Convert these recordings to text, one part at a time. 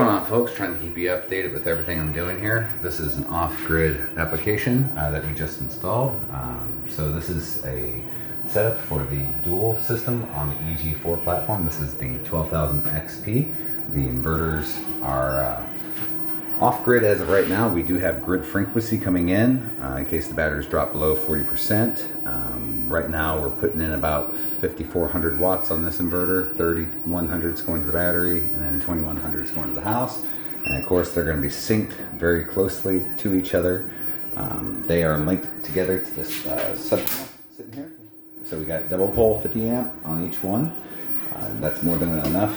going on, folks? Trying to keep you updated with everything I'm doing here. This is an off-grid application that we just installed. So this is a setup for the dual system on the EG4 platform. This is the 12,000 XP. The inverters are off-grid as of right now. We do have grid frequency coming in case the batteries drop below 40%. Right now we're putting in about 5,400 watts on this inverter. 3,100 is going to the battery, and then 2,100 is going to the house. And of course they're going to be synced very closely to each other. They are linked together to this sub sitting here. So we got double pole 50 amp on each one. That's more than enough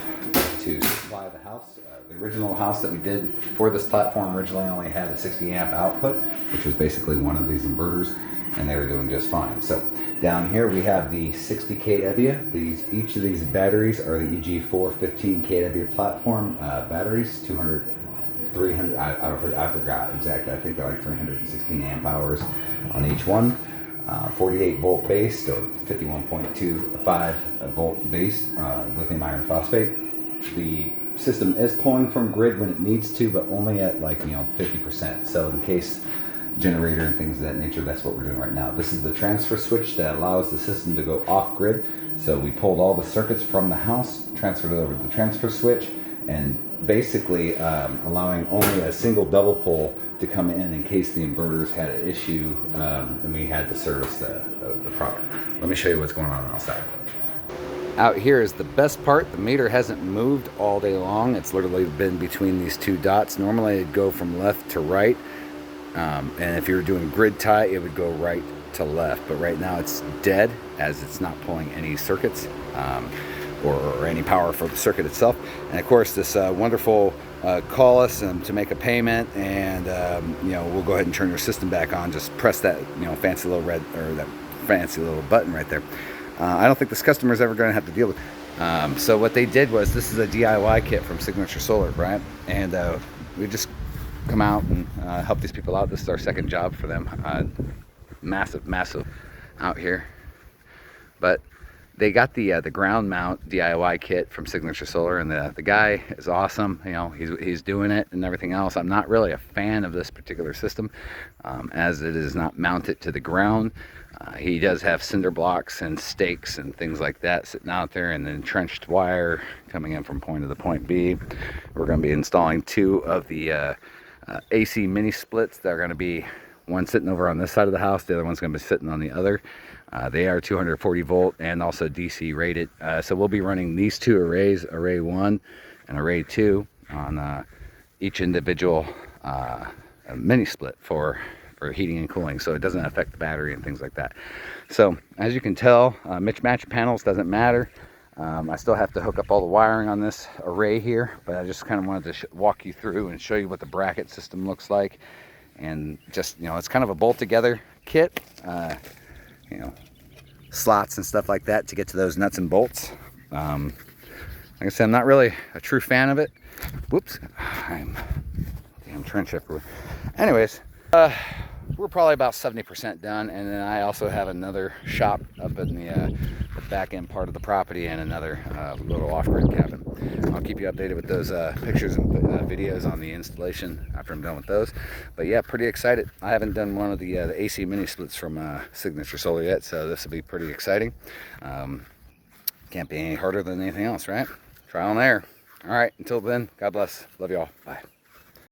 to supply the house. The original house that we did for this platform originally only had a 60 amp output, which was basically one of these inverters, and they were doing just fine. So down here we have the 60 kW. Each of these batteries are the EG4 15 kW platform batteries, 200, 300, I forgot exactly. I think they're like 316 amp hours on each one. 48 volt based or 51.25 volt based lithium iron phosphate. The system is pulling from grid when it needs to, but only at 50%. So in case generator and things of that nature, that's what we're doing right now. This is the transfer switch that allows the system to go off grid. So we pulled all the circuits from the house, transferred it over to the transfer switch, and basically allowing only a single double pole to come in case the inverters had an issue and we had to service the product. Let me show you what's going on outside. Out here is the best part. The meter hasn't moved all day long. It's literally been between these two dots. Normally it'd go from left to right, and if you were doing grid tie, it would go right to left. But right now it's dead, as it's not pulling any circuits or any power for the circuit itself. And of course this wonderful call us to make a payment, and we'll go ahead and turn your system back on. Just press that fancy little red, or that fancy little button right there. I don't think this customer is ever going to have to deal with it. So what they did was, this is a DIY kit from Signature Solar, right? And we just come out and help these people out. This is our second job for them. Massive out here. But they got the ground mount DIY kit from Signature Solar, and the guy is awesome. He's doing it and everything else. I'm not really a fan of this particular system, as it is not mounted to the ground. He does have cinder blocks and stakes and things like that sitting out there, and then entrenched wire coming in from point A to point B. We're going to be installing two of the AC mini splits that are going to be, one sitting over on this side of the house, the other one's going to be sitting on the other. They are 240 volt and also DC rated. So we'll be running these two arrays, array 1 and array 2, on each individual mini split for heating and cooling, so it doesn't affect the battery and things like that. So as you can tell, mismatch panels doesn't matter. I still have to hook up all the wiring on this array here, but I just kind of wanted to walk you through and show you what the bracket system looks like. And just, it's kind of a bolt together kit, slots and stuff like that to get to those nuts and bolts. Like I said, I'm not really a true fan of it. Whoops, I'm damn trench everywhere. Anyways, we're probably about 70% done, and then I also have another shop up in the back end part of the property, and another little off-grid cabin. I'll keep you updated with those pictures and videos on the installation after I'm done with those. But yeah, pretty excited. I haven't done one of the AC mini splits from Signature Solar yet, so this will be pretty exciting. Can't be any harder than anything else, right? Trial and error. All right, until then, God bless. Love you all. Bye.